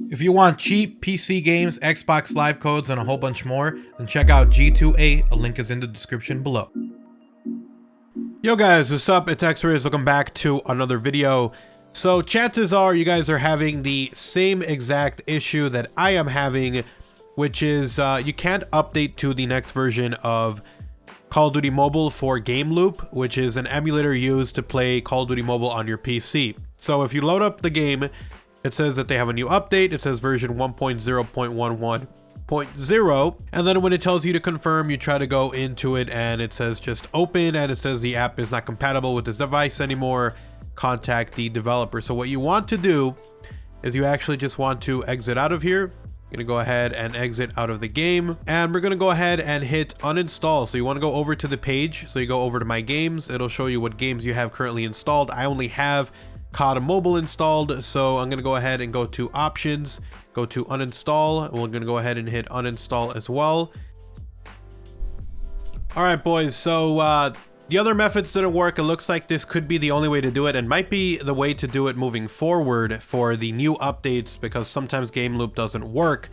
If you want cheap PC games, Xbox Live codes, and a whole bunch more, then check out G2A, a link is in the description below. Yo guys, what's up? It's XRAYZ, welcome back to another video. So chances are you guys are having the same exact issue that I am having, which is you can't update to the next version of Call of Duty Mobile for Gameloop, which is an emulator used to play Call of Duty Mobile on your PC. So if you load up the game, it says that they have a new update. It says version 1.0.11.0, and then when it tells you to confirm, you try to go into it and it says just open, and it says the app is not compatible with this device anymore. Contact the developer. So what you want to do is you actually just want to exit out of here. You're gonna go ahead and exit out of the game, and we're gonna go ahead and hit uninstall. So you want to go over to the page. So you go over to my games. It'll show you what games you have currently installed. I only have COD Mobile installed, so I'm gonna go ahead and go to options, go to uninstall. We're gonna go ahead and hit uninstall as well. All right, boys, so the other methods didn't work. It looks like this could be the only way to do it, and might be the way to do it moving forward for the new updates, because sometimes Gameloop doesn't work.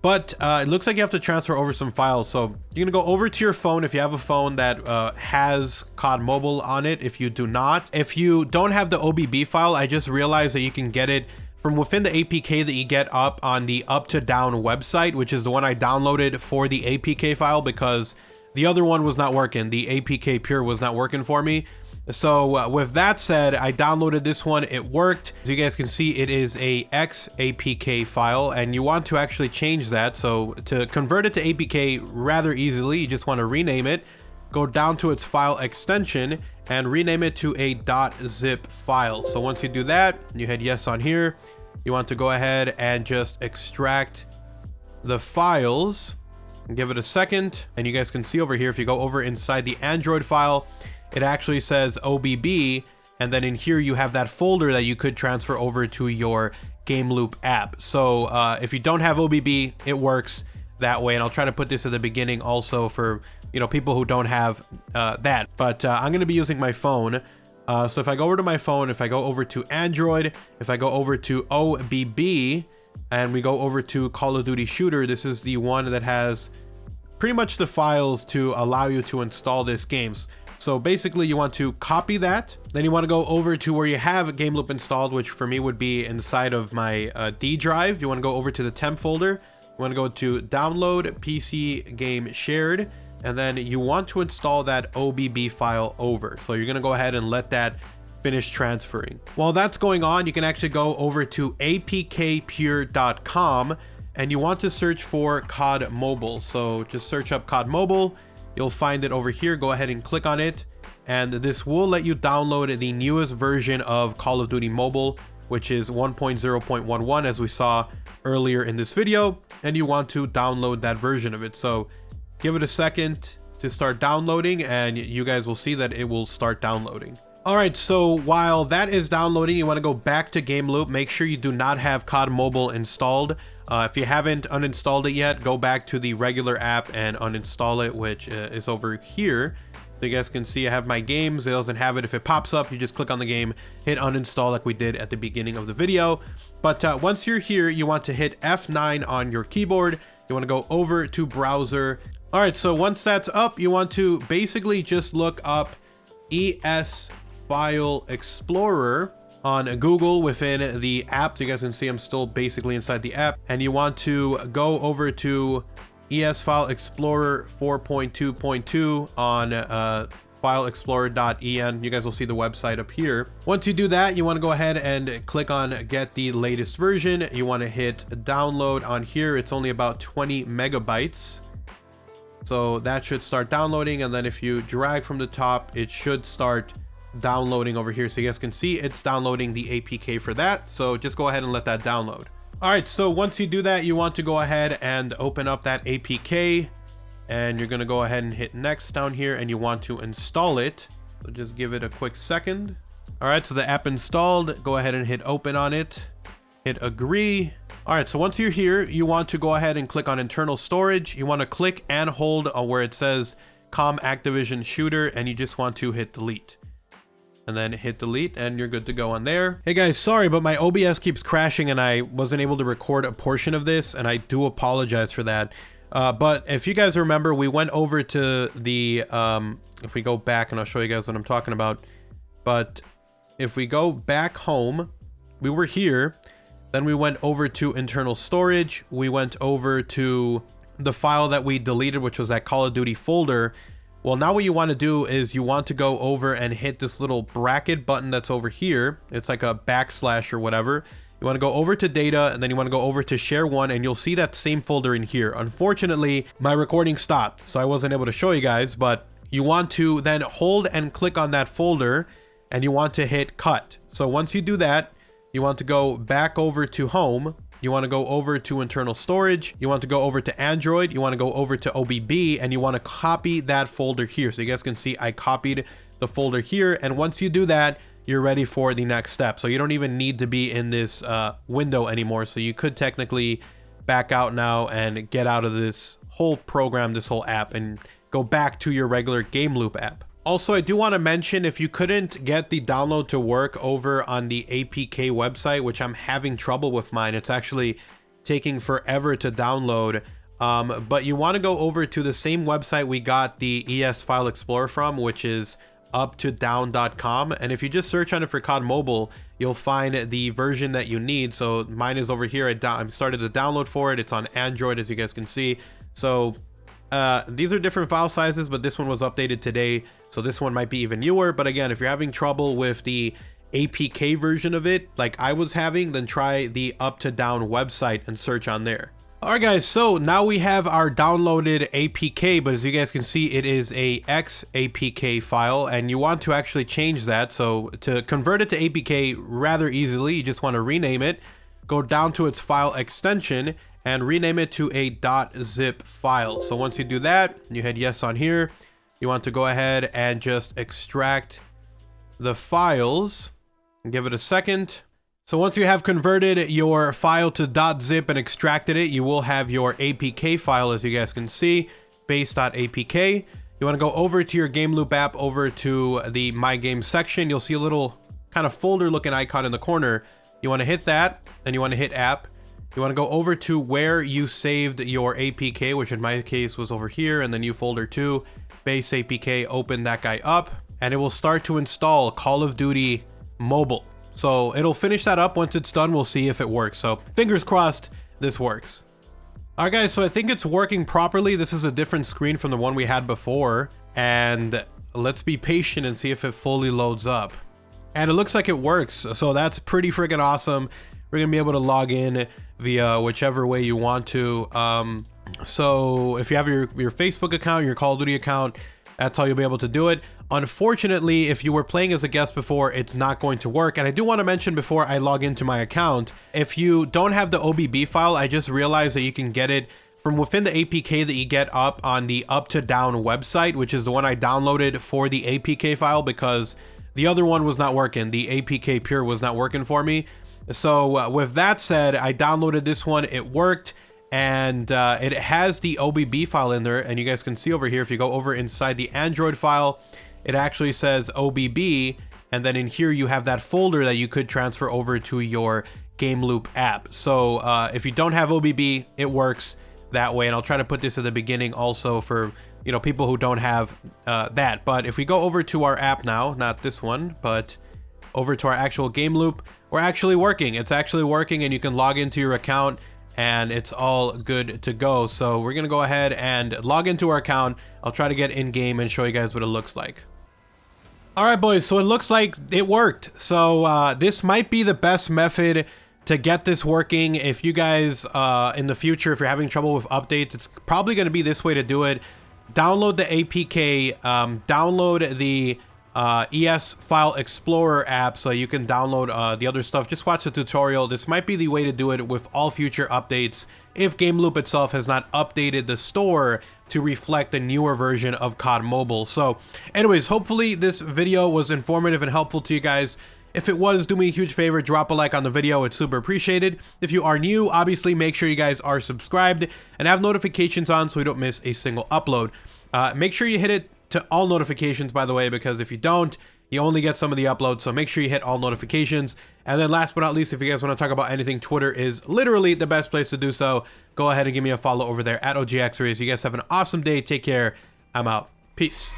But it looks like you have to transfer over some files. So you're gonna go over to your phone if you have a phone that has COD Mobile on it. If you do not, if you don't have the OBB file, I just realized that you can get it from within the APK that you get up on the Up to Down website, which is the one I downloaded for the APK file, because the other one was not working. The APK Pure was not working for me. So with that said, I downloaded this one. It worked. As you guys can see, it is a XAPK file, and you want to actually change that. So to convert it to APK rather easily, you just want to rename it, go down to its file extension, and rename it to a .zip file. So once you do that, you hit yes on here. You want to go ahead and just extract the files and give it a second. And you guys can see over here, if you go over inside the Android file, it actually says OBB, and then in here you have that folder that you could transfer over to your Gameloop app. So if you don't have OBB, it works that way, and I'll try to put this at the beginning also for people who don't have that. But I'm going to be using my phone. So if I go over to my phone, if I go over to Android, if I go over to OBB, and we go over to Call of Duty Shooter, this is the one that has pretty much the files to allow you to install this game. So basically you want to copy that, then you want to go over to where you have Gameloop installed, which for me would be inside of my D drive. You want to go over to the temp folder, you want to go to download PC game shared, and then you want to install that OBB file over. So you're going to go ahead and let that finish transferring. While that's going on, you can actually go over to apkpure.com, and you want to search for COD Mobile. So just search up COD Mobile. You'll find it over here. Go ahead and click on it, and this will let you download the newest version of Call of Duty Mobile, which is 1.0.11, as we saw earlier in this video, and you want to download that version of it. So give it a second to start downloading, and you guys will see that it will start downloading. All right, so while that is downloading, you want to go back to Gameloop. Make sure you do not have COD Mobile installed. If you haven't uninstalled it yet, go back to the regular app and uninstall it, which is over here. So you guys can see I have my games. It doesn't have it. If it pops up, you just click on the game, hit uninstall like we did at the beginning of the video. But once you're here, you want to hit F9 on your keyboard. You want to go over to browser. All right, so once that's up, you want to basically just look up ES File Explorer on Google within the app. So you guys can see I'm still basically inside the app, and you want to go over to ES File Explorer 4.2.2 on fileexplorer.en. You guys will see the website up here. Once you do that, you want to go ahead and click on get the latest version. You want to hit download on here. It's only about 20 megabytes. So that should start downloading, and then if you drag from the top, it should start downloading over here. So you guys can see it's downloading the APK for that. So just go ahead and let that download. All right, so once you do that, you want to go ahead and open up that APK, and you're going to go ahead and hit next down here, and you want to install it. So just give it a quick second. All right, so the app installed. Go ahead and hit open on it, hit agree. All right, so once you're here, you want to go ahead and click on internal storage. You want to click and hold where it says COM Activision Shooter, and you just want to hit delete. and then hit delete, and you're good to go on there. Hey guys, sorry, but my OBS keeps crashing and I wasn't able to record a portion of this, and I do apologize for that. But if you guys remember, we went over to the, if we go back, and I'll show you guys what I'm talking about. But if we go back home, we were here, then we went over to internal storage, we went over to the file that we deleted, which was that Call of Duty folder. Well, now what you want to do is you want to go over and hit this little bracket button that's over here. It's like a backslash or whatever. You want to go over to data, and then you want to go over to share one, and you'll see that same folder in here. Unfortunately, my recording stopped, so I wasn't able to show you guys, but you want to then hold and click on that folder, and you want to hit cut. So once you do that, you want to go back over to home. You want to go over to internal storage. You want to go over to Android. You want to go over to OBB, and you want to copy that folder here. So you guys can see I copied the folder here. And once you do that, you're ready for the next step. So you don't even need to be in this window anymore. So you could technically back out now and get out of this whole program, this whole app, and go back to your regular Gameloop app. Also, I do want to mention, if you couldn't get the download to work over on the APK website, which I'm having trouble with mine, it's actually taking forever to download. But you want to go over to the same website we got the ES File Explorer from, which is uptodown.com. And if you just search on it for COD Mobile, you'll find the version that you need. So mine is over here. I started the download for it. It's on Android, as you guys can see. So these are different file sizes, but this one was updated today, so this one might be even newer. But again, if you're having trouble with the APK version of it, like I was having, then try the Up to Down website and search on there. Alright guys, so now we have our downloaded APK, but as you guys can see, it is a XAPK file, and you want to actually change that. So to convert it to APK rather easily, you just want to rename it, go down to its file extension, and rename it to a .zip file. So once you do that, you hit yes on here. You want to go ahead and just extract the files and give it a second. So once you have converted your file to .zip and extracted it, you will have your APK file, as you guys can see, base.apk. You want to go over to your Gameloop app, over to the My Games section. You'll see a little kind of folder looking icon in the corner. You want to hit that, and you want to hit app. You want to go over to where you saved your APK, which in my case was over here, and the new folder 2, base APK, open that guy up, and it will start to install Call of Duty Mobile. So it'll finish that up. Once it's done, we'll see if it works. So fingers crossed this works. All right, guys, so I think it's working properly. This is a different screen from the one we had before, and let's be patient and see if it fully loads up. And it looks like it works, so that's pretty freaking awesome. We're gonna be able to log in via whichever way you want to. So if you have your Facebook account, your Call of Duty account, that's how you'll be able to do it. Unfortunately, if you were playing as a guest before, it's not going to work. And I do want to mention before I log into my account, if you don't have the OBB file, I just realized that you can get it from within the APK that you get up on the Up to Down website, which is the one I downloaded for the APK file, because the other one was not working. The APK Pure was not working for me. So with that said, I downloaded this one. It worked, and it has the OBB file in there. And you guys can see over here, if you go over inside the Android file, it actually says OBB, and then in here you have that folder that you could transfer over to your Gameloop app. So if you don't have OBB, it works that way. And I'll try to put this at the beginning also for, you know, people who don't have that. But if we go over to our app now, not this one, but over to our actual Gameloop, we're actually working. It's actually working, and you can log into your account and it's all good to go. So we're gonna go ahead and log into our account. I'll try to get in game and show you guys what it looks like. All right, boys, so it looks like it worked. So this might be the best method to get this working. If you guys in the future, if you're having trouble with updates, it's probably going to be this way to do it. Download the APK, download the ES File Explorer app so you can download the other stuff. Just watch the tutorial. This might be the way to do it with all future updates if Gameloop itself has not updated the store to reflect the newer version of COD Mobile. So anyways, hopefully this video was informative and helpful to you guys. If it was, do me a huge favor, drop a like on the video. It's super appreciated. If you are new, obviously make sure you guys are subscribed and have notifications on so you don't miss a single upload. Make sure you hit it to all notifications, by the way, because if you don't, you only get some of the uploads, so make sure you hit all notifications. And then last but not least, if you guys want to talk about anything, Twitter is literally the best place to do so. Go ahead and give me a follow over there at OGXRAYZ. You guys have an awesome day. Take care. I'm out. Peace.